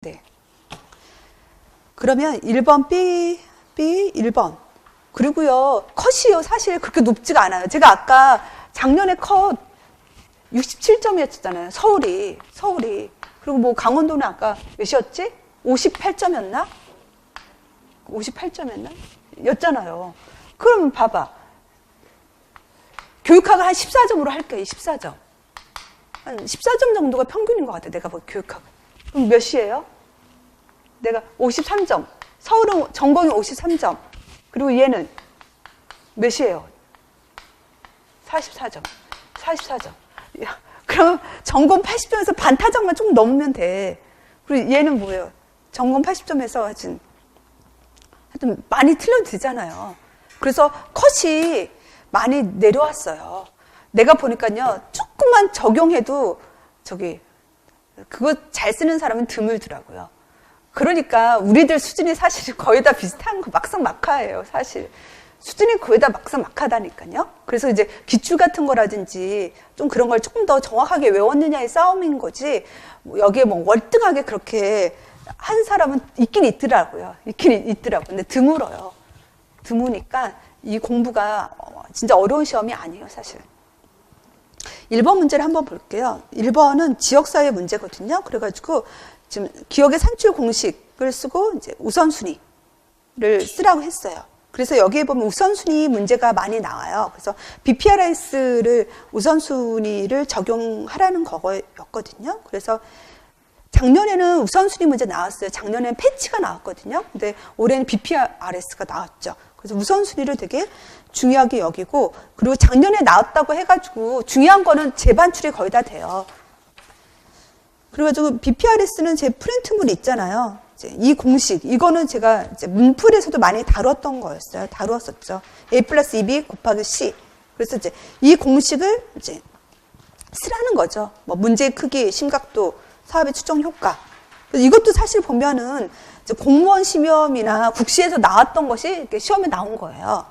네. 그러면 1번 B 1번. 그리고요, 컷이요, 사실 그렇게 높지가 않아요. 제가 아까 작년에 컷 67점이었잖아요. 서울이. 그리고 뭐 강원도는 아까 몇이었지? 58점이었나? 58점이었나? 였잖아요. 그럼 봐봐. 교육학을 한 14점으로 할게요. 14점. 한 14점 정도가 평균인 것 같아요. 내가 뭐 교육학. 그럼 몇이에요? 내가 53점. 서울은 전공이 53점. 그리고 얘는 몇이에요? 44점. 44점. 그럼 전공 80점에서 반타점만 조금 넘으면 돼. 그리고 얘는 뭐예요? 전공 80점에서 하여튼 많이 틀려도 되잖아요. 그래서 컷이 많이 내려왔어요. 내가 보니까요, 조금만 적용해도 그거 잘 쓰는 사람은 드물더라고요. 그러니까 우리들 수준이 사실 거의 다 비슷한 거 막상막하예요, 사실. 수준이 거의 다 막상막하다니까요. 그래서 이제 기출 같은 거라든지 좀 그런 걸 조금 더 정확하게 외웠느냐의 싸움인 거지, 여기에 뭐 월등하게 그렇게 한 사람은 있긴 있더라고요. 근데 드물어요. 드무니까 이 공부가 진짜 어려운 시험이 아니에요, 사실. 1번 문제를 한번 볼게요. 1번은 지역사회 문제거든요. 그래가지고 지금 기억의 산출 공식을 쓰고 이제 우선순위를 쓰라고 했어요. 그래서 여기에 보면 우선순위 문제가 많이 나와요. 그래서 BPRS를 우선순위를 적용하라는 거였거든요. 그래서 작년에는 우선순위 문제 나왔어요. 작년에는 패치가 나왔거든요. 근데 올해는 BPRS가 나왔죠. 그래서 우선순위를 되게 중요하게 여기고, 그리고 작년에 나왔다고 해가지고 중요한 거는 재반출이 거의 다 돼요. 그래가지고 BPRS는 제 프린트물 있잖아요. 이제 이 공식, 이거는 제가 이제 문풀에서도 많이 다뤘던 거였어요. 다루었었죠. A 플러스 2B 곱하기 C. 그래서 이제 이 공식을 이제 쓰라는 거죠. 뭐 문제의 크기, 심각도, 사업의 추정 효과. 이것도 사실 보면은 이제 공무원 시험이나 국시에서 나왔던 것이 이렇게 시험에 나온 거예요.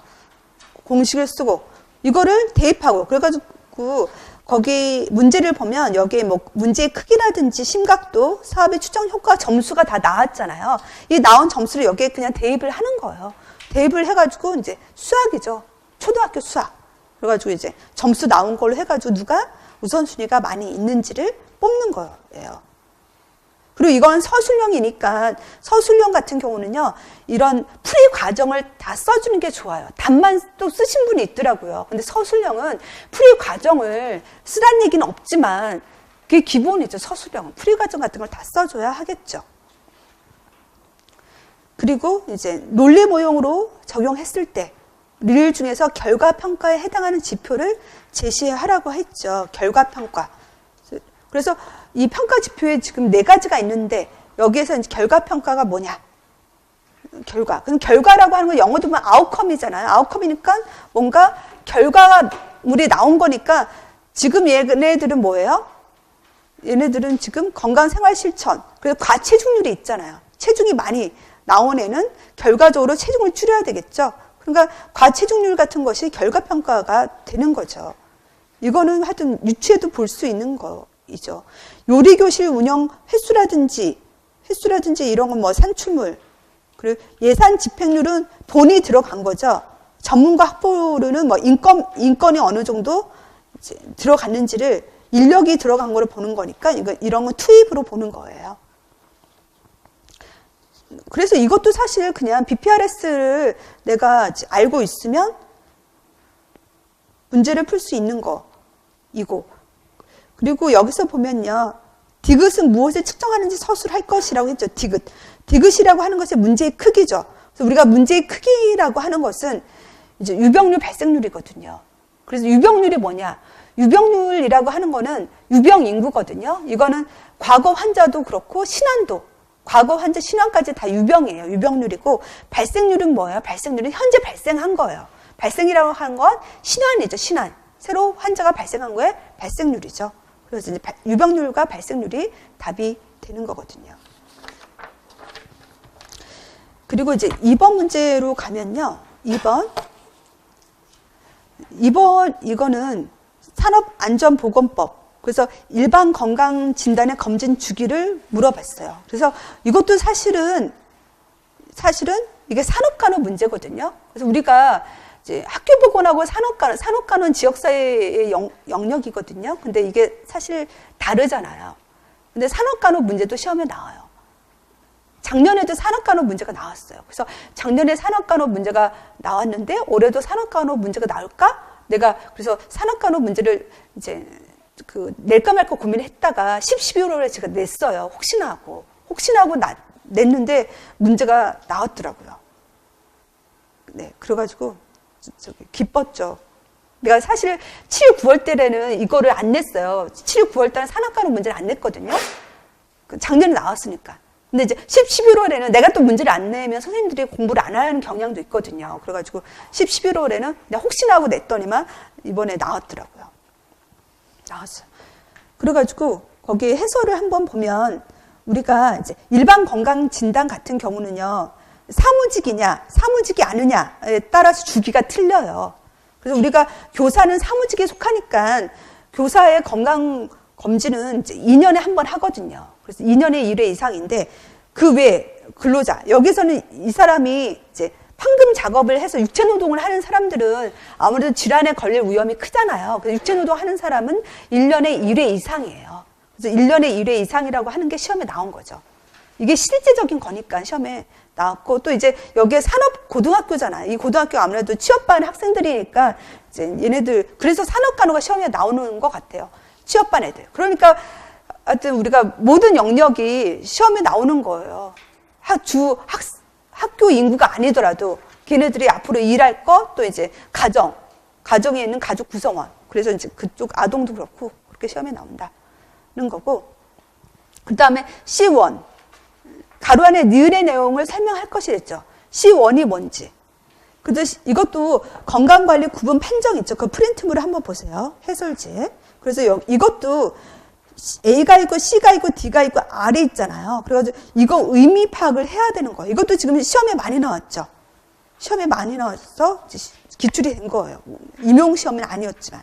공식을 쓰고 이거를 대입하고, 그래가지고 거기 문제를 보면 여기에 뭐 문제의 크기라든지 심각도, 사업의 추정 효과 점수가 다 나왔잖아요. 이 나온 점수를 여기에 그냥 대입을 하는 거예요. 대입을 해가지고 이제 수학이죠. 초등학교 수학. 그래가지고 이제 점수 나온 걸로 해가지고 누가 우선순위가 많이 있는지를 뽑는 거예요. 그리고 이건 서술형이니까 서술형 같은 경우는요, 이런 풀이 과정을 다 써주는 게 좋아요. 답만 또 쓰신 분이 있더라고요. 근데 서술형은 풀이 과정을 쓰라는 얘기는 없지만 그게 기본이죠. 서술형은 풀이 과정 같은 걸 다 써줘야 하겠죠. 그리고 이제 논리 모형으로 적용했을 때 릴 중에서 결과평가에 해당하는 지표를 제시하라고 했죠. 결과평가. 그래서 이 평가 지표에 지금 4가지가 있는데 여기에서 이제 결과평가가 뭐냐? 결과. 그럼 결과라고 하는 건 영어도 보면 아웃컴이잖아요. 아웃컴이니까 뭔가 결과물이 나온 거니까 지금 얘네들은 뭐예요? 얘네들은 지금 건강생활실천. 그래서 과체중률이 있잖아요. 체중이 많이 나온 애는 결과적으로 체중을 줄여야 되겠죠. 그러니까 과체중률 같은 것이 결과평가가 되는 거죠. 이거는 하여튼 유치해도 볼 수 있는 거이죠. 요리교실 운영 횟수라든지 이런 건 뭐 산출물, 그리고 예산 집행률은 돈이 들어간 거죠. 전문가 확보로는 뭐 인건이 어느 정도 이제 들어갔는지를, 인력이 들어간 거를 보는 거니까 이런 건 투입으로 보는 거예요. 그래서 이것도 사실 그냥 BPRS를 내가 알고 있으면 문제를 풀 수 있는 거이고, 그리고 여기서 보면요, 디귿은 무엇을 측정하는지 서술할 것이라고 했죠. 디귿이라고 하는 것이 문제의 크기죠. 그래서 우리가 문제의 크기라고 하는 것은 이제 유병률 발생률이거든요. 그래서 유병률이 뭐냐? 유병률이라고 하는 거는 유병 인구거든요. 이거는 과거 환자도 그렇고 신환도, 과거 환자 신환까지 다 유병이에요. 유병률이고, 발생률은 뭐예요? 발생률은 현재 발생한 거예요. 발생이라고 하는 건 신환이죠. 신환. 새로 환자가 발생한 거에 발생률이죠. 그래서 이제 유병률과 발생률이 답이 되는 거거든요. 그리고 이제 2번 문제로 가면요. 2번 이거는 산업안전보건법. 그래서 일반 건강진단의 검진 주기를 물어봤어요. 그래서 이것도 사실은 이게 산업간호 문제거든요. 그래서 우리가 이제 학교보건하고 산업간호는 지역사회의 영역이거든요. 근데 이게 사실 다르잖아요. 근데 산업간호 문제도 시험에 나와요. 작년에도 산업간호 문제가 나왔어요. 그래서 작년에 산업간호 문제가 나왔는데 올해도 산업간호 문제가 나올까? 내가 그래서 산업간호 문제를 이제 낼까 말까 고민을 했다가 11월에 제가 냈어요. 혹시나 하고 냈는데 문제가 나왔더라고요. 네, 그래가지고 기뻤죠. 내가 사실 7, 9월 때는 이거를 안 냈어요. 7, 9월 때는 산업간호 문제를 안 냈거든요. 작년에 나왔으니까. 근데 이제 11월에는 내가 또 문제를 안 내면 선생님들이 공부를 안 하는 경향도 있거든요. 그래가지고 11월에는 내가 혹시나 하고 냈더니만 이번에 나왔더라고요. 나왔어요. 그래가지고 거기에 해설을 한번 보면 우리가 이제 일반 건강 진단 같은 경우는요, 사무직이 아니냐에 따라서 주기가 틀려요. 그래서 우리가 교사는 사무직에 속하니까 교사의 건강 검진은 이제 2년에 한 번 하거든요. 그래서 2년에 1회 이상인데 그 외에 근로자, 여기서는 이 사람이 이제 판금 작업을 해서 육체 노동을 하는 사람들은 아무래도 질환에 걸릴 위험이 크잖아요. 그래서 육체 노동 하는 사람은 1년에 1회 이상이에요. 그래서 1년에 1회 이상이라고 하는 게 시험에 나온 거죠. 이게 실제적인 거니까 시험에 나왔고, 또 이제 여기에 산업 고등학교잖아요. 이 고등학교 아무래도 취업반 학생들이니까 이제 얘네들, 그래서 산업간호가 시험에 나오는 것 같아요. 취업반 애들. 그러니까 하여튼 우리가 모든 영역이 시험에 나오는 거예요. 학교 인구가 아니더라도 걔네들이 앞으로 일할 거, 또 이제 가정에 있는 가족 구성원. 그래서 이제 그쪽 아동도 그렇고 그렇게 시험에 나온다는 거고. 그 다음에 C1. 가로 안에 니은의 내용을 설명할 것이랬죠. C1이 뭔지. 그래서 이것도 건강관리 구분 판정 있죠. 그 프린트물을 한번 보세요. 해설지. 그래서 이것도 A가 있고 C가 있고 D가 있고 R이 있잖아요. 그래가지고 이거 의미 파악을 해야 되는 거예요. 이것도 지금 시험에 많이 나왔죠. 시험에 많이 나와서 기출이 된 거예요. 임용 시험은 아니었지만.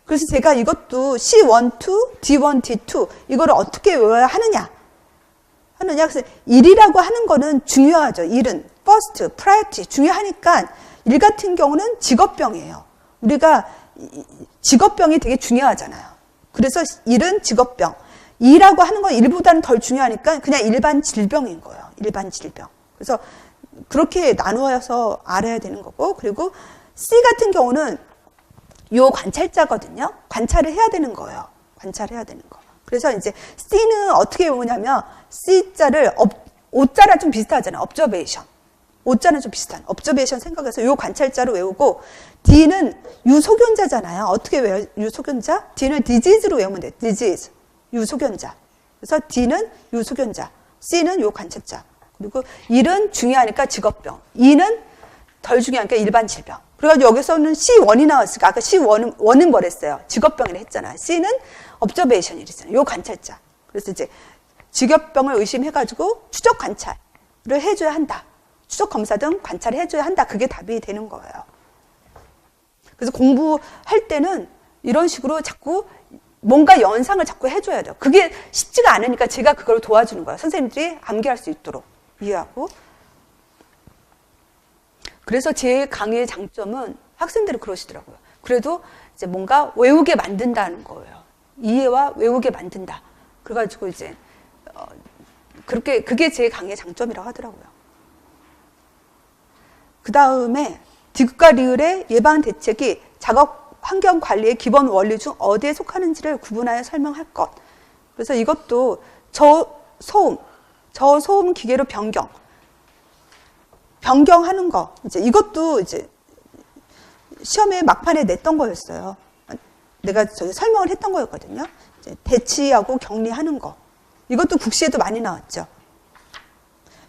그래서 제가 이것도 C1, 2, D1, D2 이거를 어떻게 외워야 하느냐. 그래서 일이라고 하는 거는 중요하죠. 일은 first, priority 중요하니까 일 같은 경우는 직업병이에요. 우리가 직업병이 되게 중요하잖아요. 그래서 일은 직업병. 일이라고 하는 건 일보다는 덜 중요하니까 그냥 일반 질병인 거예요. 일반 질병. 그래서 그렇게 나누어서 알아야 되는 거고, 그리고 C 같은 경우는 요 관찰자거든요. 관찰을 해야 되는 거예요. 관찰해야 되는 거. 그래서 이제 C는 어떻게 외우냐면 C자를 O자랑 좀 비슷하잖아요. observation. O자는 좀 비슷한 observation 생각해서 요 관찰자로 외우고, D는 유소견자잖아요. 어떻게 외워요? 유소견자? D는 disease로 외우면 돼요. disease. 유소견자. 그래서 D는 유소견자. C는 요 관찰자. 그리고 일은 중요하니까 직업병. E는 덜 중요하니까 일반 질병. 그래가지고 여기서는 C1이 나왔으니까 아까 C1은 뭐랬어요? 직업병이라 했잖아요. C는 observation이랬잖아요. 요 관찰자. 그래서 이제 직업병을 의심해가지고 추적 관찰을 해줘야 한다. 추적 검사 등 관찰을 해줘야 한다. 그게 답이 되는 거예요. 그래서 공부할 때는 이런 식으로 자꾸 뭔가 연상을 자꾸 해줘야 돼요. 그게 쉽지가 않으니까 제가 그걸 도와주는 거예요. 선생님들이 암기할 수 있도록 이해하고. 그래서 제 강의의 장점은 학생들이 그러시더라고요. 그래도 이제 뭔가 외우게 만든다는 거예요. 이해와 외우게 만든다. 그래가지고 이제 그게 제 강의의 장점이라고 하더라고요. 그 다음에 디귿과 리을의 예방 대책이 작업 환경 관리의 기본 원리 중 어디에 속하는지를 구분하여 설명할 것. 그래서 이것도 저소음 기계로 변경하는 거. 이제 이것도 이제 시험에 막판에 냈던 거였어요. 내가 설명을 했던 거였거든요. 이제 대치하고 격리하는 거. 이것도 국시에도 많이 나왔죠.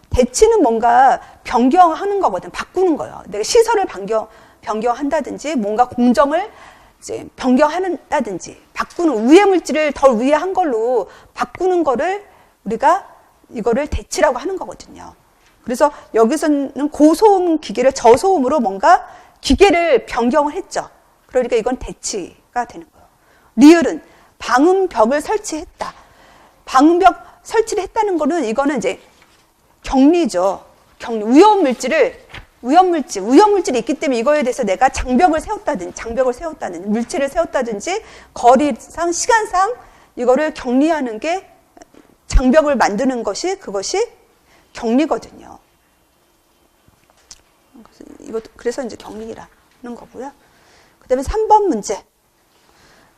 대치는 뭔가 변경하는 거거든. 바꾸는 거예요. 내가 시설을 변경한다든지 뭔가 공정을 이제 변경한다든지 바꾸는 위해 물질을 덜 위해한 걸로 바꾸는 거를 우리가 이거를 대치라고 하는 거거든요. 그래서 여기서는 고소음 기계를 저소음으로 뭔가 기계를 변경을 했죠. 그러니까 이건 대치가 되는 거예요. 리을은 방음벽을 설치했다. 방음벽 설치를 했다는 거는 이거는 이제 격리죠. 위험물질이 있기 때문에 이거에 대해서 내가 장벽을 세웠다든지, 물체를 세웠다든지, 거리상, 시간상 이거를 격리하는 게 장벽을 만드는 것이 그것이 격리거든요. 그래서 이제 격리라는 거고요. 그 다음에 3번 문제.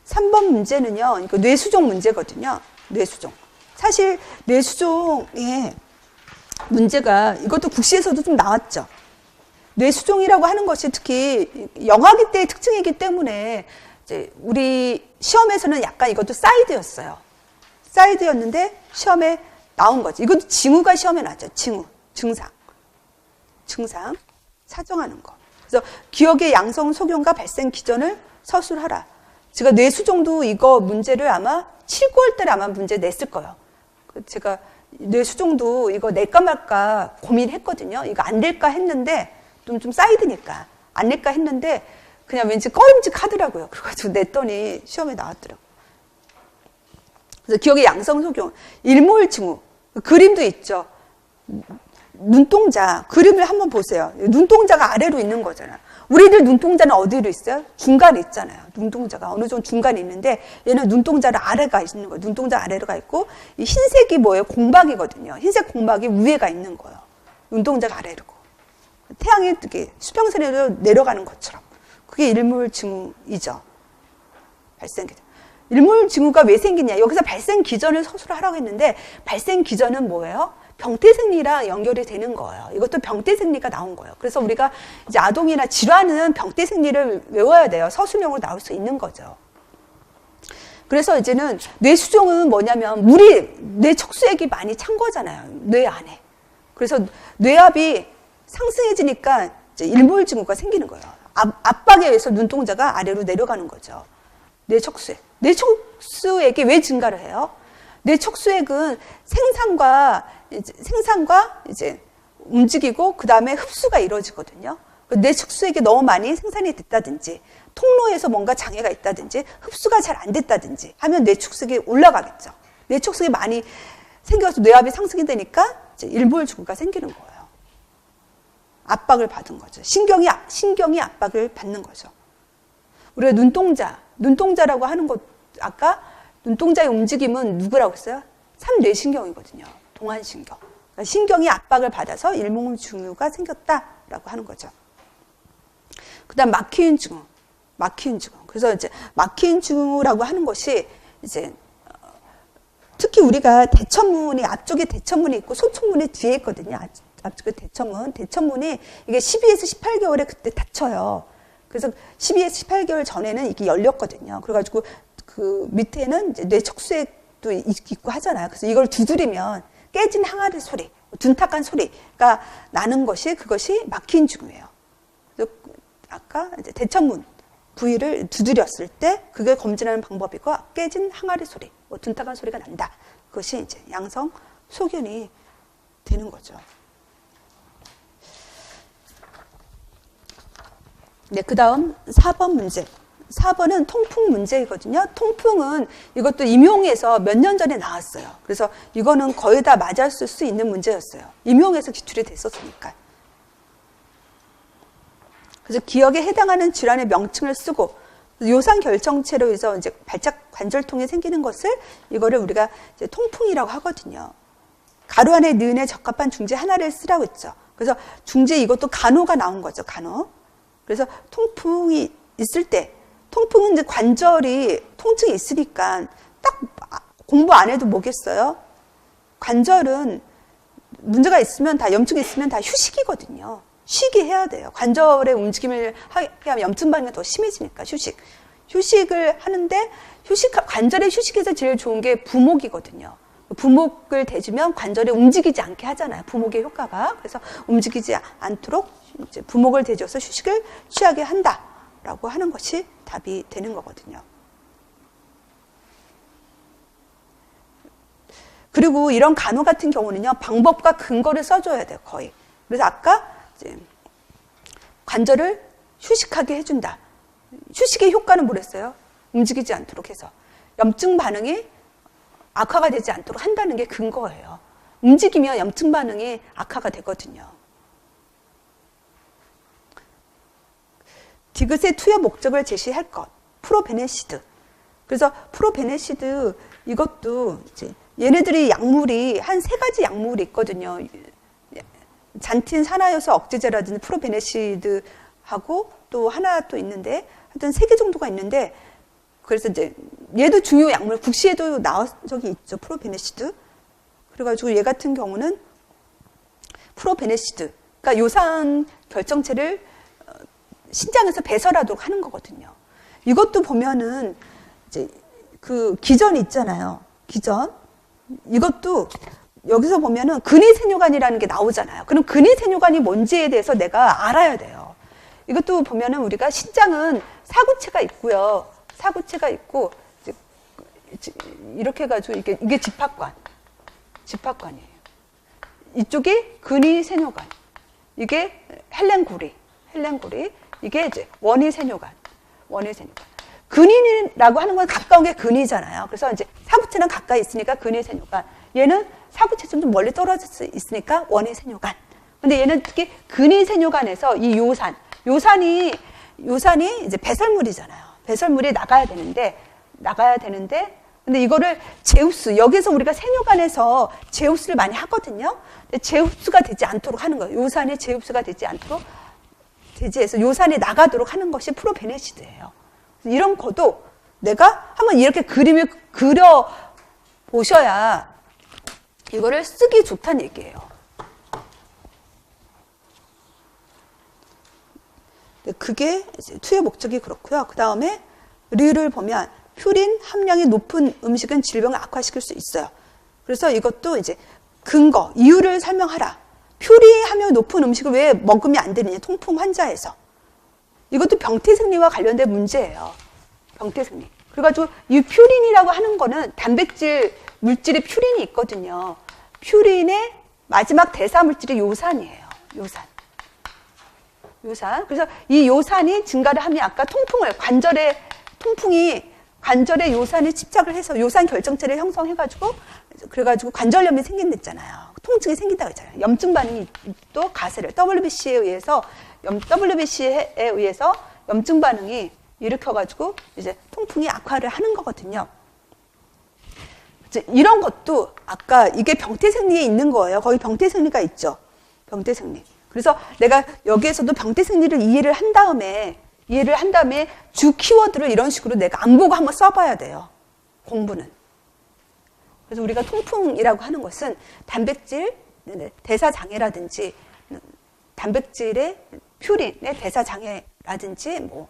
3번 문제는요, 이거 뇌수종 문제거든요. 뇌수종. 사실 뇌수종의 문제가 이것도 국시에서도 좀 나왔죠. 뇌수종이라고 하는 것이 특히 영아기 때의 특징이기 때문에 이제 우리 시험에서는 약간 이것도 사이드였어요. 사이드였는데 시험에 나온 거지. 이것도 징후가 시험에 나왔죠. 징후, 증상, 사정하는 거. 그래서 기억의 양성 소견과 발생 기전을 서술하라. 제가 뇌수종도 이거 문제를 아마 7, 9월 달에 아마 문제 냈을 거예요. 제가 뇌수종도 이거 낼까 말까 고민했거든요. 이거 안 될까 했는데 좀 사이드니까 안 낼까 했는데 그냥 왠지 꺼림직하더라고요. 그래가지고 냈더니 시험에 나왔더라고요. 그래서 기억의 양성 소견, 일몰 징후, 그림도 있죠. 눈동자, 그림을 한번 보세요. 눈동자가 아래로 있는 거잖아요. 우리들 눈동자는 어디로 있어요? 중간에 있잖아요. 눈동자가 어느 정도 중간에 있는데 얘는 눈동자를 아래가 있는 거예요. 눈동자 아래가 있고 이 흰색이 뭐예요? 공박이거든요. 흰색 공박이 위에가 있는 거예요. 눈동자가 아래로. 태양이 이렇게 수평선으로 내려가는 것처럼. 그게 일몰징후이죠. 발생기전. 일몰징후가 왜 생기냐? 여기서 발생 기전을 서술하라고 했는데 발생 기전은 뭐예요? 병태생리랑 연결이 되는 거예요. 이것도 병태생리가 나온 거예요. 그래서 우리가 이제 아동이나 질환은 병태생리를 외워야 돼요. 서술형으로 나올 수 있는 거죠. 그래서 이제는 뇌수종은 뭐냐면 물이 뇌 척수액이 많이 찬 거잖아요. 뇌 안에. 그래서 뇌압이 상승해지니까 이제 일몰징후가 생기는 거예요. 압박에 의해서 눈동자가 아래로 내려가는 거죠. 뇌 척수액. 뇌 척수액이 왜 증가를 해요? 뇌 척수액은 생산과 이제 움직이고 그 다음에 흡수가 이루어지거든요. 뇌 척수액이 너무 많이 생산이 됐다든지 통로에서 뭔가 장애가 있다든지 흡수가 잘 안 됐다든지 하면 뇌 척수액이 올라가겠죠. 뇌 척수액이 많이 생겨서 뇌압이 상승이 되니까 이제 일몰징후가 생기는 거예요. 압박을 받은 거죠. 신경이 압박을 받는 거죠. 우리가 눈동자라고 하는 것, 아까 눈동자의 움직임은 누구라고 했어요? 3뇌신경이거든요. 동안신경. 그러니까 신경이 압박을 받아서 일몰징후가 생겼다라고 하는 거죠. 그 다음 막히는 증후. 그래서 이제 막히는 증후라고 하는 것이 이제 특히 우리가 대천문이 앞쪽에 대천문이 있고 소천문이 뒤에 있거든요. 앞쪽에 대천문이 이게 12에서 18개월에 그때 닫혀요. 그래서 12에서 18개월 전에는 이게 열렸거든요. 그래가지고 그 밑에는 이제 뇌 척수액도 있고 하잖아요. 그래서 이걸 두드리면 깨진 항아리 소리, 둔탁한 소리가 나는 것이 그것이 막힌 증후예요. 그래서 아까 이제 대천문 부위를 두드렸을 때 그게 검진하는 방법이고 깨진 항아리 소리, 둔탁한 소리가 난다. 그것이 이제 양성 소견이 되는 거죠. 네, 그 다음 4번 문제. 4번은 통풍 문제이거든요. 통풍은 이것도 임용에서 몇 년 전에 나왔어요. 그래서 이거는 거의 다 맞았을 수 있는 문제였어요. 임용에서 기출이 됐었으니까. 그래서 기억에 해당하는 질환의 명칭을 쓰고 요상 결정체로 해서 이제 발작 관절통이 생기는 것을 이거를 우리가 이제 통풍이라고 하거든요. 가로 안에 니은에 적합한 중재 하나를 쓰라고 했죠. 그래서 중재 이것도 간호가 나온 거죠. 간호. 그래서 통풍이 있을 때 통풍은 이제 관절이 통증이 있으니까 딱 공부 안 해도 뭐겠어요? 관절은 문제가 있으면 다 염증이 있으면 다 휴식이거든요. 쉬게 해야 돼요. 관절의 움직임을 하게 하면 염증 반응이 더 심해지니까 휴식을 하는데 관절의 휴식에서 제일 좋은 게 부목이거든요. 부목을 대주면 관절이 움직이지 않게 하잖아요. 부목의 효과가. 그래서 움직이지 않도록 이제 부목을 대줘서 휴식을 취하게 한다라고 하는 것이 답이 되는 거거든요. 그리고 이런 간호 같은 경우는요, 방법과 근거를 써줘야 돼요, 거의. 그래서 아까 이제 관절을 휴식하게 해준다. 휴식의 효과는 뭐랬어요? 움직이지 않도록 해서. 염증 반응이 악화가 되지 않도록 한다는 게 근거예요. 움직이면 염증 반응이 악화가 되거든요. 디귿의 투여 목적을 제시할 것. 프로베네시드. 그래서 프로베네시드 이것도 이제 얘네들이 약물이 한 3가지 약물이 있거든요. 잔틴 산화효소 억제제라든지 프로베네시드하고 또 하나 또 있는데 하여튼 3개 정도가 있는데 그래서 이제 얘도 중요 약물 국시에도 나온 적이 있죠. 프로베네시드. 그래가지고 얘 같은 경우는 프로베네시드. 그러니까 요산 결정체를 신장에서 배설하도록 하는 거거든요. 이것도 보면은 이제 그 기전이 있잖아요. 기전. 이것도 여기서 보면은 근위세뇨관이라는 게 나오잖아요. 그럼 근위세뇨관이 뭔지에 대해서 내가 알아야 돼요. 이것도 보면은 우리가 신장은 사구체가 있고요. 사구체가 있고 이렇게 해가지고 이게 집합관. 집합관이에요. 이쪽이 근위세뇨관. 이게 헬렌구리. 이게 이제 원위세뇨관. 근위라고 하는 건 가까운 게 근위잖아요. 그래서 이제 사구체는 가까이 있으니까 근위세뇨관. 얘는 사구체 좀 멀리 떨어져 있으니까 원위세뇨관. 근데 얘는 특히 근위세뇨관에서 이 요산이 이제 배설물이잖아요. 배설물이 나가야 되는데 근데 이거를 제우스, 여기서 우리가 세뇨관에서 제우스를 많이 하거든요. 근데 제우스가 되지 않도록 하는 거예요. 요산이 제우스가 되지 않도록 제지해서 요산이 나가도록 하는 것이 프로베네시드예요. 이런 것도 내가 한번 이렇게 그림을 그려 보셔야 이거를 쓰기 좋다는 얘기예요. 그게 투여 목적이 그렇고요. 그 다음에 류를 보면 퓨린 함량이 높은 음식은 질병을 악화시킬 수 있어요. 그래서 이것도 이제 근거, 이유를 설명하라. 퓨린 함량이 높은 음식을 왜 먹으면 안 되느냐, 통풍 환자에서. 이것도 병태생리와 관련된 문제예요. 병태생리. 그래가지고 이 퓨린이라고 하는 거는 단백질 물질의 퓨린이 있거든요. 퓨린의 마지막 대사 물질이 요산이에요. 요산. 그래서 이 요산이 증가를 하면 아까 관절에 요산이 집착을 해서 요산 결정체를 형성해가지고 그래가지고 관절염이 생긴댔잖아요. 통증이 생긴다고 했잖아요. 염증 반응이 또 가세를 WBC에 의해서 염증 반응이 일으켜가지고 이제 통풍이 악화를 하는 거거든요. 이제 이런 것도 아까 이게 병태생리에 있는 거예요. 거기 병태생리가 있죠. 병태생리. 그래서 내가 여기에서도 병태생리를 이해를 한 다음에 주 키워드를 이런 식으로 내가 안 보고 한번 써봐야 돼요. 공부는. 그래서 우리가 통풍이라고 하는 것은 단백질 대사장애라든지 단백질의 퓨린의 대사장애라든지 뭐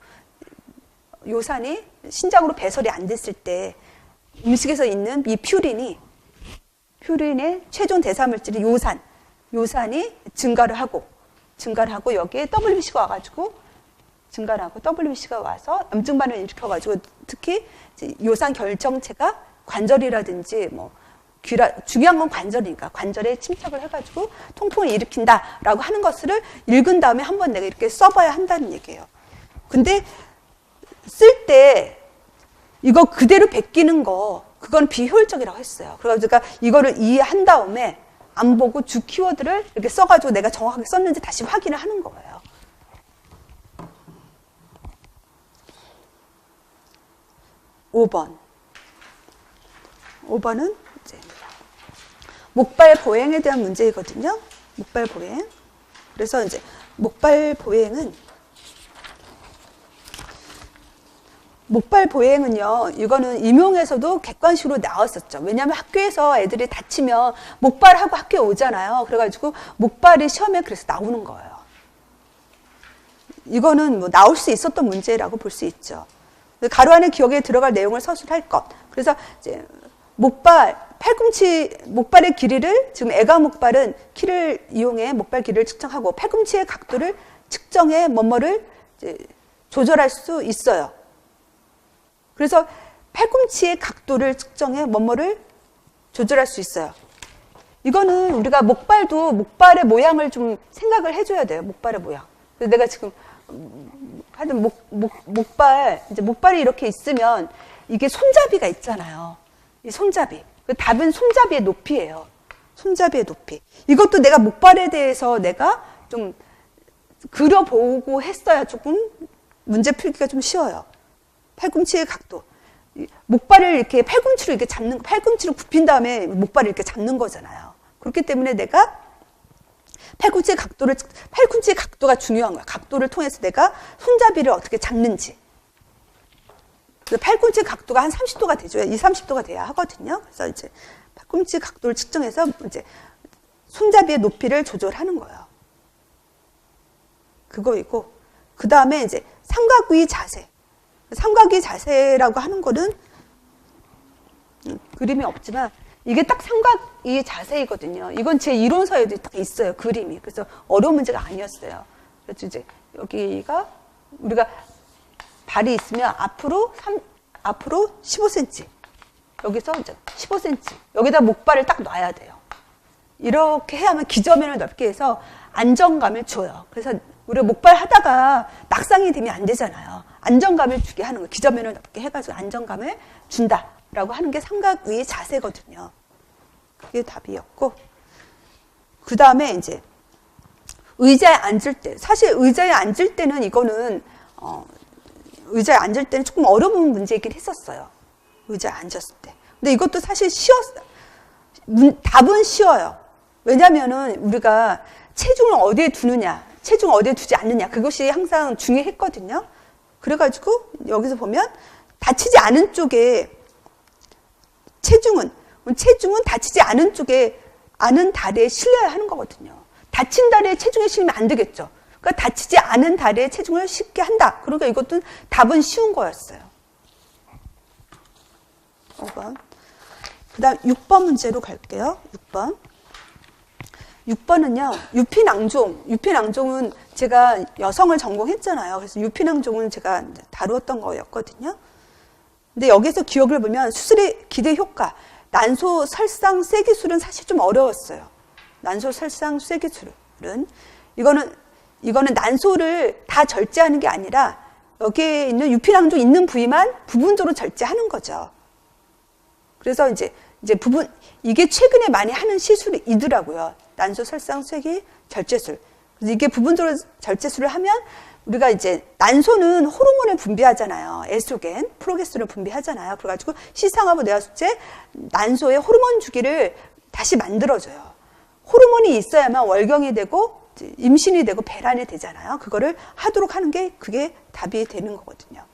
요산이 신장으로 배설이 안 됐을 때 음식에서 있는 이 퓨린의 최종 대사물질이 요산이 증가를 하고 여기에 WBC가 와가지고 증가를 하고 WBC가 와서 염증 반응을 일으켜가지고 특히 요산 결정체가 관절이라든지 뭐 중요한 건 관절이니까 관절에 침착을 해가지고 통풍을 일으킨다라고 하는 것을 읽은 다음에 한번 내가 이렇게 써봐야 한다는 얘기예요. 근데 쓸 때 이거 그대로 베끼는 거 그건 비효율적이라고 했어요. 그래가지고 이거를 이해한 다음에 안 보고 주 키워드를 이렇게 써가지고 내가 정확하게 썼는지 다시 확인을 하는 거예요. (5번) 5번은 이제 목발 보행에 대한 문제이거든요. 목발 보행. 그래서 이제 목발 보행은요, 이거는 임용에서도 객관식으로 나왔었죠. 왜냐하면 학교에서 애들이 다치면 목발하고 학교에 오잖아요. 그래가지고 목발이 시험에 그래서 나오는 거예요. 이거는 뭐 나올 수 있었던 문제라고 볼 수 있죠. 가로 안에 기억에 들어갈 내용을 서술할 것. 그래서 이제 목발의 길이를, 지금 애가 목발은 키를 이용해 목발 길이를 측정하고 팔꿈치의 각도를 측정해 뭐뭐를 조절할 수 있어요. 그래서 팔꿈치의 각도를 측정해 뭐뭐를 조절할 수 있어요. 이거는 우리가 목발의 모양을 좀 생각을 해줘야 돼요. 목발의 모양. 내가 지금 하여튼 목발이 이렇게 있으면 이게 손잡이가 있잖아요. 이 손잡이. 그 답은 손잡이의 높이예요. 손잡이의 높이. 이것도 내가 목발에 대해서 내가 좀 그려보고 했어야 조금 문제 풀기가 좀 쉬워요. 팔꿈치의 각도. 목발을 이렇게 팔꿈치로 이렇게 잡는, 팔꿈치로 굽힌 다음에 목발을 이렇게 잡는 거잖아요. 그렇기 때문에 내가 팔꿈치의 각도가 중요한 거야. 각도를 통해서 내가 손잡이를 어떻게 잡는지. 팔꿈치 각도가 한 30도가 되죠. 20, 30도가 돼야 하거든요. 그래서 이제 팔꿈치 각도를 측정해서 이제 손잡이의 높이를 조절하는 거예요. 그거이고, 그 다음에 이제 삼각위 자세. 삼각위 자세라고 하는 거는 그림이 없지만 이게 딱 삼각위 자세이거든요. 이건 제 이론서에도 딱 있어요. 그림이. 그래서 어려운 문제가 아니었어요. 그래서 이제 여기가 우리가 발이 있으면 앞으로 15cm. 여기서 이제 15cm. 여기다 목발을 딱 놔야 돼요. 이렇게 해야만 기저면을 넓게 해서 안정감을 줘요. 그래서 우리가 목발 하다가 낙상이 되면 안 되잖아요. 안정감을 주게 하는 거예요. 기저면을 넓게 해가지고 안정감을 준다라고 하는 게 삼각위의 자세거든요. 그게 답이었고, 그 다음에 이제 의자에 앉을 때, 사실 의자에 앉을 때는 이거는 의자에 앉을 때는 조금 어려운 문제이긴 했었어요. 의자에 앉았을 때. 근데 이것도 사실 쉬웠어요. 답은 쉬워요. 왜냐면은 우리가 체중을 어디에 두느냐, 체중을 어디에 두지 않느냐, 그것이 항상 중요했거든요. 그래가지고 여기서 보면 다치지 않은 쪽에 체중은 다치지 않은 쪽에 아는 다리에 실려야 하는 거거든요. 다친 다리에 체중이 실리면 안 되겠죠. 그러니까 다치지 않은 다리에 체중을 쉽게 한다. 그러니까 이것도 답은 쉬운 거였어요. 5번. 그 다음 6번 문제로 갈게요. 6번. 6번은요, 유피낭종은 제가 여성을 전공했잖아요. 그래서 유피낭종은 제가 다루었던 거였거든요. 근데 여기서 기억을 보면 수술의 기대 효과, 난소 설상 쇠기술은 사실 좀 어려웠어요. 난소 설상 쇠기술은. 이거는 난소를 다 절제하는 게 아니라 여기에 있는 유피낭종 있는 부위만 부분적으로 절제하는 거죠. 그래서 이제 이게 최근에 많이 하는 시술이더라고요. 난소 설상 쇠기 절제술. 그래서 이게 부분적으로 절제술을 하면 우리가 이제 난소는 호르몬을 분비하잖아요. 에스트로겐, 프로게스테론을 분비하잖아요. 그래가지고 시상하고 뇌하수체 난소의 호르몬 주기를 다시 만들어줘요. 호르몬이 있어야만 월경이 되고 임신이 되고 배란이 되잖아요. 그거를 하도록 하는 게 그게 답이 되는 거거든요.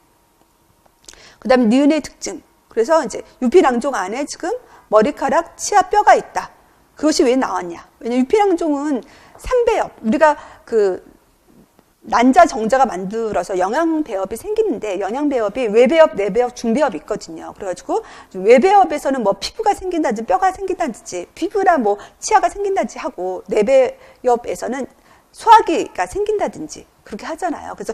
그 다음에 니은의 특징. 그래서 이제 유피낭종 안에 지금 머리카락, 치아, 뼈가 있다. 그것이 왜 나왔냐? 왜냐면 유피낭종은 3배엽. 우리가 난자 정자가 만들어서 영양배엽이 생기는데 영양배엽이 외배엽, 내배엽, 중배엽이 있거든요. 그래가지고 외배엽에서는 뭐 피부가 생긴다든지 뼈가 생긴다든지 피부나 뭐 치아가 생긴다든지 하고 내배엽에서는 소화기가 생긴다든지 그렇게 하잖아요. 그래서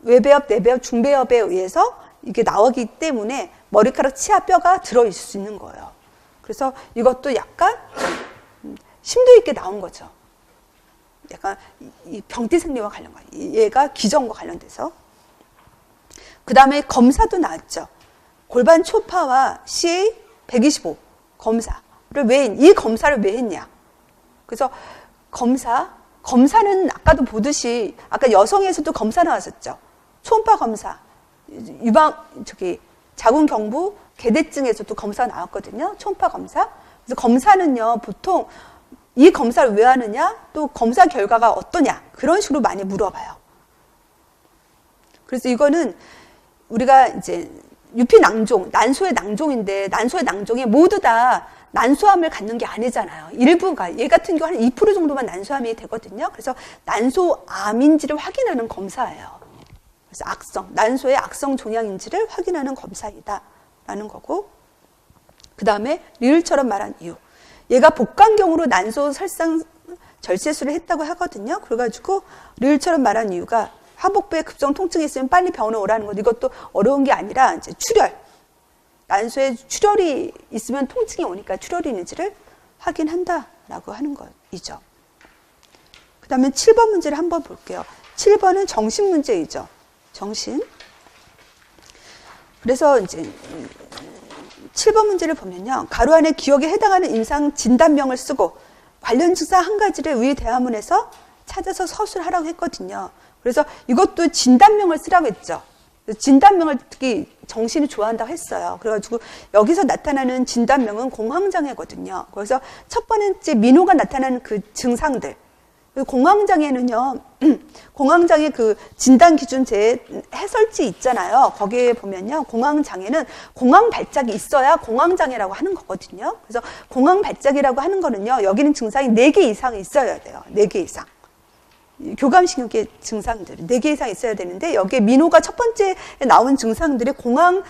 외배엽, 내배엽, 중배엽에 의해서 이게 나오기 때문에 머리카락, 치아, 뼈가 들어있을 수 있는 거예요. 그래서 이것도 약간 심도 있게 나온 거죠. 약간 이 병띠생리와 관련과 얘가 기전과 관련돼서. 그 다음에 검사도 나왔죠. 골반 초파와 CA125 검사를 이 검사를 왜 했냐? 그래서 검사는 아까도 보듯이 아까 여성에서도 검사 나왔었죠. 초음파 검사, 자궁경부 개대증에서도 검사 나왔거든요. 초음파 검사. 그래서 검사는요 보통 이 검사를 왜 하느냐, 또 검사 결과가 어떠냐, 그런 식으로 많이 물어봐요. 그래서 이거는 우리가 이제 유피낭종, 난소의 낭종인데 난소의 낭종이 모두 다 난소암을 갖는 게 아니잖아요. 일부가, 얘 같은 경우 한 2% 정도만 난소암이 되거든요. 그래서 난소암인지를 확인하는 검사예요. 그래서 난소의 악성 종양인지를 확인하는 검사이다라는 거고, 그 다음에 리을처럼 말한 이유. 얘가 복강경으로 난소 설상 절제술을 했다고 하거든요. 그래가지고 리을처럼 말한 이유가 하복부에 급성 통증이 있으면 빨리 병원에 오라는 것. 이것도 어려운 게 아니라 이제 출혈. 난소에 출혈이 있으면 통증이 오니까 출혈이 있는지를 확인한다라고 하는 것이죠. 그 다음에 7번 문제를 한번 볼게요. 7번은 정신 문제이죠. 정신. 그래서 이제 7번 문제를 보면요. 가로 안에 기억에 해당하는 임상 진단명을 쓰고 관련 증상 한 가지를 위 대화문에서 찾아서 서술하라고 했거든요. 그래서 이것도 진단명을 쓰라고 했죠. 진단명을 특히 정신이 좋아한다고 했어요. 그래가지고 여기서 나타나는 진단명은 공황장애거든요. 그래서 첫 번째 민호가 나타나는 그 증상들. 공황장애는요, 공황장애 그 진단기준제 해설지 있잖아요. 거기에 보면요, 공황장애는 공황발작이 있어야 공황장애라고 하는 거거든요. 그래서 공황발작이라고 하는 거는요, 여기는 증상이 4개 이상 있어야 돼요. 4개 이상. 교감신경계 증상들 4개 이상 있어야 되는데, 여기에 민호가 첫 번째에 나온 증상들이 공황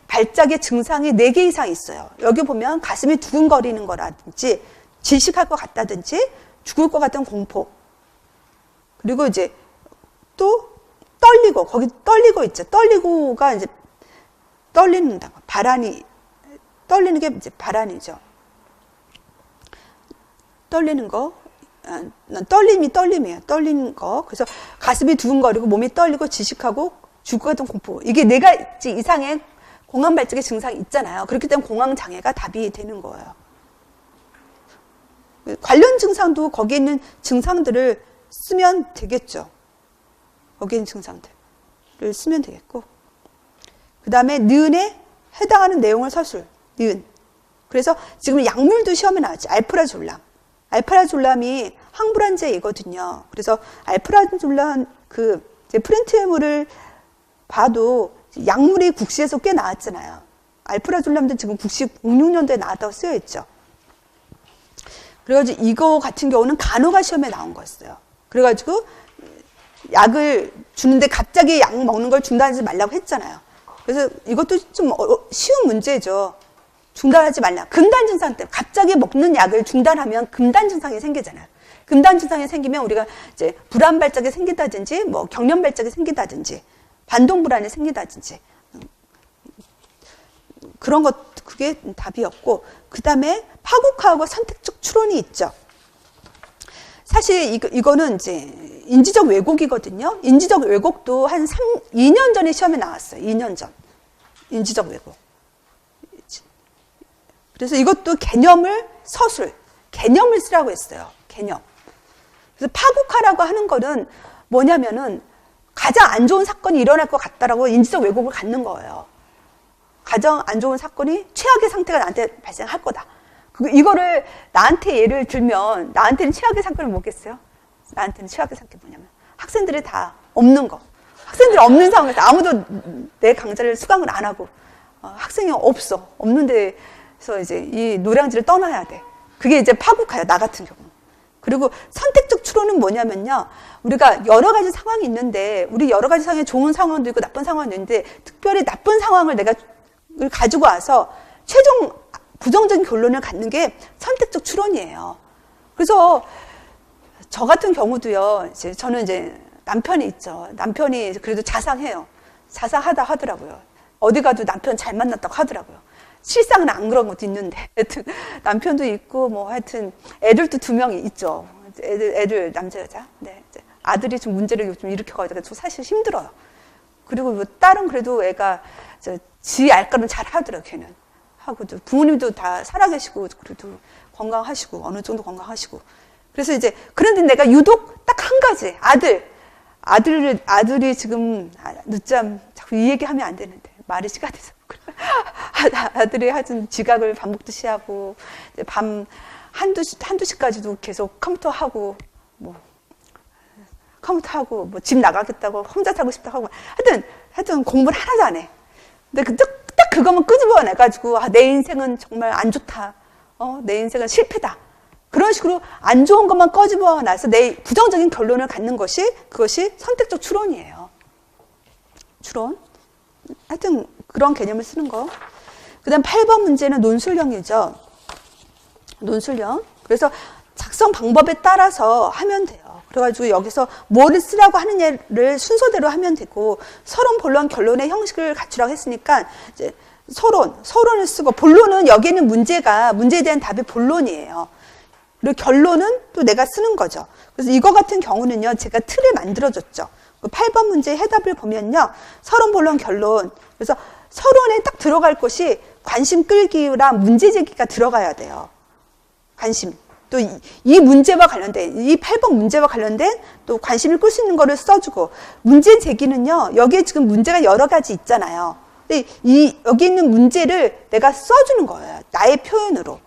발작의 증상이 4개 이상 있어요. 여기 보면 가슴이 두근거리는 거라든지, 질식할 것 같다든지, 죽을 것 같은 공포. 그리고 이제 또 떨리고, 거기 떨리고 있죠. 떨리고가 이제 떨린다. 바란이, 떨리는 게 이제 바란이죠. 떨리는 거. 떨림이에요. 떨리는 거. 그래서 가슴이 두근거리고 몸이 떨리고 지식하고 죽을 것 같은 공포. 이게 4가지 이상의 공황 발작의 증상이 있잖아요. 그렇기 때문에 공황 장애가 답이 되는 거예요. 관련 증상도 거기에 있는 증상들을 쓰면 되겠죠. 거기에 있는 증상들을 쓰면 되겠고. 그 다음에 니은에 해당하는 내용을 서술. 니은. 그래서 지금 약물도 시험에 나왔지. 알프라졸람. 알프라졸람이 항불안제이거든요. 그래서 알프라졸람 그 프렌트에물을 봐도 약물이 국시에서 꽤 나왔잖아요. 알프라졸람도 지금 국시 06년도에 나왔다고 쓰여 있죠. 그래가지고 이거 같은 경우는 간호가 시험에 나온 거였어요. 그래가지고 약을 주는데 갑자기 약 먹는 걸 중단하지 말라고 했잖아요. 그래서 이것도 좀 쉬운 문제죠. 중단하지 말라. 금단 증상 때문에 갑자기 먹는 약을 중단하면 금단 증상이 생기잖아요. 금단 증상이 생기면 우리가 이제 불안 발작이 생긴다든지, 뭐 경련 발작이 생긴다든지, 반동 불안이 생긴다든지 그런 것 그게 답이었고, 그 다음에 파국화하고 선택적 추론이 있죠. 사실 이거는 이제 인지적 왜곡이거든요. 인지적 왜곡도 한 2년 전에 시험에 나왔어요. 2년 전. 인지적 왜곡. 그래서 이것도 개념을 개념을 쓰라고 했어요. 개념. 그래서 파국화라고 하는 거는 뭐냐면은 가장 안 좋은 사건이 일어날 것 같다라고 인지적 왜곡을 갖는 거예요. 가장 안 좋은 사건이 최악의 상태가 나한테 발생할 거다. 이거를 나한테 예를 들면 나한테는 최악의 사건이 뭐겠어요? 나한테는 최악의 사건이 뭐냐면 학생들이 다 없는 거. 학생들이 없는 상황에서 아무도 내 강좌를 수강을 안 하고 학생이 없는데 그래서 이제 이 노량진을 떠나야 돼. 그게 이제 파국화예요. 나 같은 경우. 그리고 선택적 추론은 뭐냐면요. 우리가 여러 가지 상황이 있는데 우리 여러 가지 상황에 좋은 상황도 있고 나쁜 상황도 있는데 특별히 나쁜 상황을 내가 가지고 와서 최종 부정적인 결론을 갖는 게 선택적 추론이에요. 그래서 저 같은 경우도요. 저는 이제 남편이 있죠. 남편이 그래도 자상해요. 자상하다 하더라고요. 어디 가도 남편 잘 만났다고 하더라고요. 실상은 안 그런 것도 있는데 하여튼 남편도 있고 뭐 하여튼 애들도 2명이 있죠. 애들 남자 여자. 네, 아들이 좀 문제를 요즘 일으켜가지고 사실 힘들어요. 그리고 뭐 딸은 그래도 애가 지 알 거는 잘 하더라고요. 걔는 하고 부모님도 다 살아계시고 그래도 건강하시고 어느 정도 건강하시고 그래서 이제 그런데 내가 유독 딱 한 가지 아들이 지금 늦잠 자꾸 이 얘기하면 안 되는데 말이 시가 돼서 아들이 하여튼 지각을 반복듯이 하고 밤 한두 시까지도 계속 컴퓨터 하고 뭐 집 나가겠다고 혼자 살고 싶다고 하고 하여튼 공부를 하나도 안 해. 근데 딱 그것만 끄집어내가지고 내 인생은 정말 안 좋다. 내 인생은 실패다. 그런 식으로 안 좋은 것만 꺼집어놔서 내 부정적인 결론을 갖는 그것이 선택적 추론이에요. 추론. 하여튼 그런 개념을 쓰는 거. 그 다음 8번 문제는 논술형이죠. 논술형. 그래서 작성 방법에 따라서 하면 돼요. 그래가지고 여기서 뭐를 쓰라고 하느냐를 순서대로 하면 되고 서론, 본론, 결론의 형식을 갖추라고 했으니까 이제 서론을 쓰고 본론은 여기에는 문제에 대한 답이 본론이에요. 그리고 결론은 또 내가 쓰는 거죠. 그래서 이거 같은 경우는요, 제가 틀을 만들어줬죠. 8번 문제의 해답을 보면요, 서론, 본론, 결론. 그래서 서론에 딱 들어갈 것이 관심 끌기랑 문제 제기가 들어가야 돼요. 관심. 또 이 문제와 관련된, 이 8번 문제와 관련된 또 관심을 끌 수 있는 거를 써주고, 문제 제기는요, 여기에 지금 문제가 여러 가지 있잖아요. 근데 여기 있는 문제를 내가 써주는 거예요. 나의 표현으로.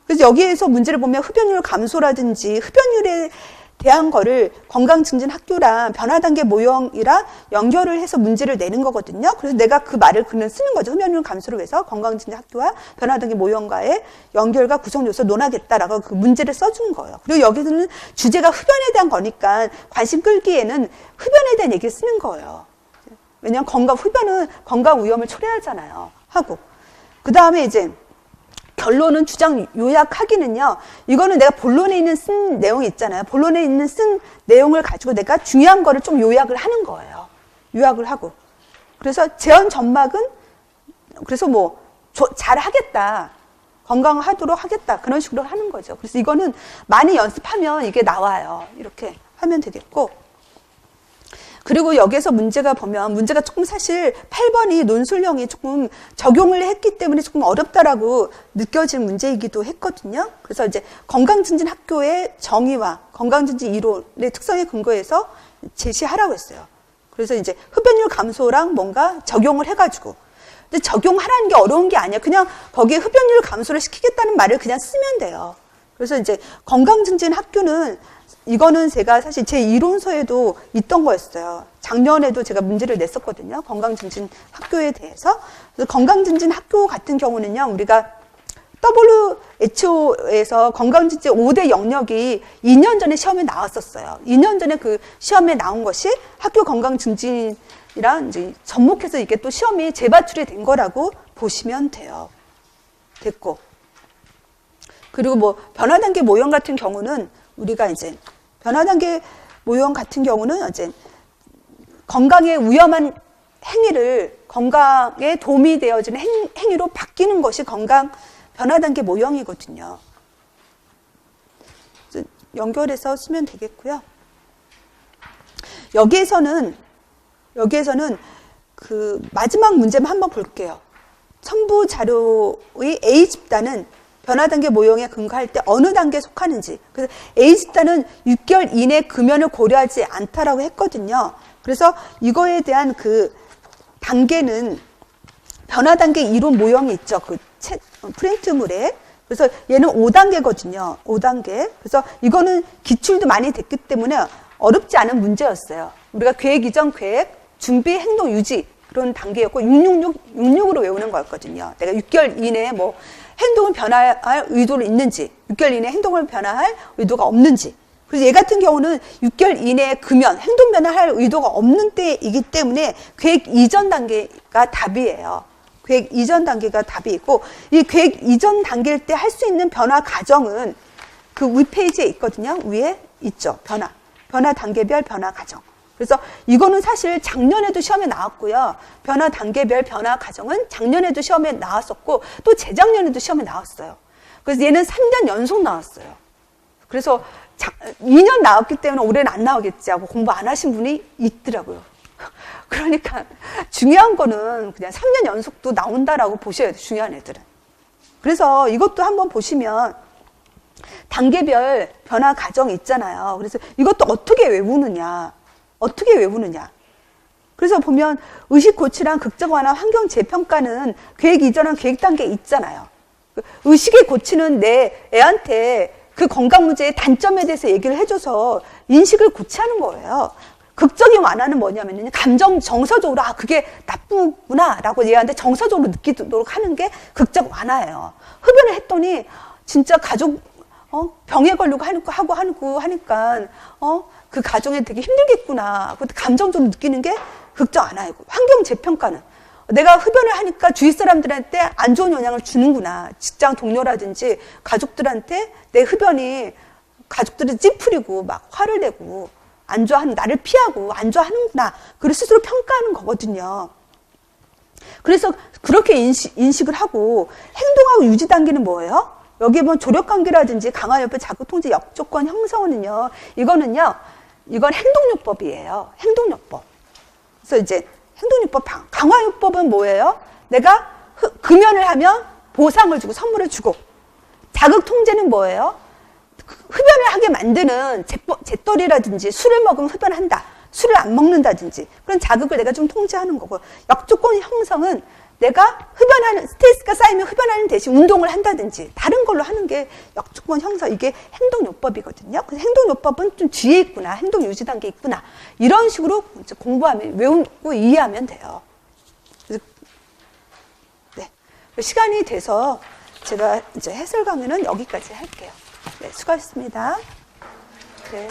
그래서 여기에서 문제를 보면 흡연율 감소라든지 흡연율에 대한 거를 건강증진학교랑 변화단계 모형이랑 연결을 해서 문제를 내는 거거든요. 그래서 내가 그 말을 그냥 쓰는 거죠. 흡연율 감소를 위해서 건강증진학교와 변화단계 모형과의 연결과 구성 요소 논하겠다라고 그 문제를 써주는 거예요. 그리고 여기서는 주제가 흡연에 대한 거니까 관심 끌기에는 흡연에 대한 얘기를 쓰는 거예요. 왜냐하면 흡연은 건강 위험을 초래하잖아요. 하고. 그 다음에 이제 결론은 주장 요약하기는요. 이거는 내가 본론에 있는 쓴 내용이 있잖아요. 본론에 있는 쓴 내용을 가지고 내가 중요한 거를 좀 요약을 하는 거예요. 요약을 하고. 그래서 재현 전막은 그래서 뭐 잘하겠다. 건강하도록 하겠다. 그런 식으로 하는 거죠. 그래서 이거는 많이 연습하면 이게 나와요. 이렇게 하면 되겠고. 그리고 여기에서 문제가 조금 사실 8번이 논술형이 조금 적용을 했기 때문에 조금 어렵다라고 느껴지는 문제이기도 했거든요. 그래서 이제 건강증진학교의 정의와 건강증진 이론의 특성에 근거해서 제시하라고 했어요. 그래서 이제 흡연율 감소랑 뭔가 적용을 해가지고. 근데 적용하라는 게 어려운 게 아니야. 그냥 거기에 흡연율 감소를 시키겠다는 말을 그냥 쓰면 돼요. 그래서 이제 건강증진학교는 이거는 제가 사실 제 이론서에도 있던 거였어요. 작년에도 제가 문제를 냈었거든요. 건강증진학교에 대해서. 그래서 건강증진학교 같은 경우는요, 우리가 WHO에서 건강증진 5대 영역이 2년 전에 시험에 나왔었어요. 2년 전에 그 시험에 나온 것이 학교 건강증진이랑 이제 접목해서 이게 또 시험이 재발출이 된 거라고 보시면 돼요. 됐고. 그리고 뭐 변화단계 모형 같은 경우는 우리가 이제 변화단계 모형 같은 경우는 이제 건강에 위험한 행위를 건강에 도움이 되어지는 행위로 바뀌는 것이 건강 변화단계 모형이거든요. 연결해서 쓰면 되겠고요. 여기에서는 그 마지막 문제만 한번 볼게요. 첨부 자료의 A 집단은 변화단계 모형에 근거할 때 어느 단계에 속하는지. 그래서 A집단은 6개월 이내 금연을 고려하지 않다라고 했거든요. 그래서 이거에 대한 그 단계는 변화단계 이론 모형이 있죠. 그 프린트물에. 그래서 얘는 5단계거든요. 5단계. 그래서 이거는 기출도 많이 됐기 때문에 어렵지 않은 문제였어요. 우리가 계획 이전 계획, 준비, 행동, 유지 그런 단계였고 666으로 외우는 거였거든요. 내가 6개월 이내에 뭐 행동을 변화할 의도를 있는지, 6개월 이내에 행동을 변화할 의도가 없는지. 그래서 얘 같은 경우는 6개월 이내에 금연, 행동 변화할 의도가 없는 때이기 때문에 계획 이전 단계가 답이에요. 계획 이전 단계가 답이 있고, 이 계획 이전 단계일 때 할 수 있는 변화 과정은 그 윗페이지에 있거든요. 위에 있죠. 변화 단계별 변화 과정. 그래서 이거는 사실 작년에도 시험에 나왔고요. 변화 단계별 변화 과정은 작년에도 시험에 나왔었고 또 재작년에도 시험에 나왔어요. 그래서 얘는 3년 연속 나왔어요. 그래서 2년 나왔기 때문에 올해는 안 나오겠지 하고 공부 안 하신 분이 있더라고요. 그러니까 중요한 거는 그냥 3년 연속도 나온다라고 보셔야 돼요. 중요한 애들은. 그래서 이것도 한번 보시면 단계별 변화 과정이 있잖아요. 그래서 이것도 어떻게 외우느냐. 그래서 보면 의식 고치랑 극적 완화 환경 재평가는 계획 이전한 계획 단계에 있잖아요. 의식의 고치는 내 애한테 그 건강 문제의 단점에 대해서 얘기를 해줘서 인식을 고치하는 거예요. 극적인 완화는 뭐냐면요. 감정 정서적으로 그게 나쁘구나 라고 얘한테 정서적으로 느끼도록 하는 게 극적 완화예요. 흡연을 했더니 진짜 가족 병에 걸리고 하고 하니까 그 가정에 되게 힘들겠구나. 그것도 감정적으로 느끼는 게 극적 완화이고, 환경 재평가는 내가 흡연을 하니까 주위 사람들한테 안 좋은 영향을 주는구나. 직장 동료라든지 가족들한테 내 흡연이 가족들을 찌푸리고 막 화를 내고 나를 피하고 안 좋아하는구나. 그걸 스스로 평가하는 거거든요. 그래서 그렇게 인식을 하고, 행동하고 유지 단계는 뭐예요? 여기에 보면 조력관계라든지 강화협회 자극통제 역조건 형성은요, 이건 행동요법이에요. 행동요법. 그래서 이제 행동요법, 강화요법은 뭐예요? 내가 금연을 하면 보상을 주고 선물을 주고, 자극 통제는 뭐예요? 흡연을 하게 만드는 재떨이라든지 술을 먹으면 흡연한다. 술을 안 먹는다든지 그런 자극을 내가 좀 통제하는 거고, 역조건 형성은 내가 스트레스가 쌓이면 흡연하는 대신 운동을 한다든지 다른 걸로 하는 게 역조건 형성, 이게 행동요법이거든요. 그래서 행동요법은 좀 뒤에 있구나, 행동 유지 단계에 있구나, 이런 식으로 이제 공부하면, 외우고 이해하면 돼요. 그래서 네, 시간이 돼서 제가 이제 해설 강의는 여기까지 할게요. 네, 수고하셨습니다. 네.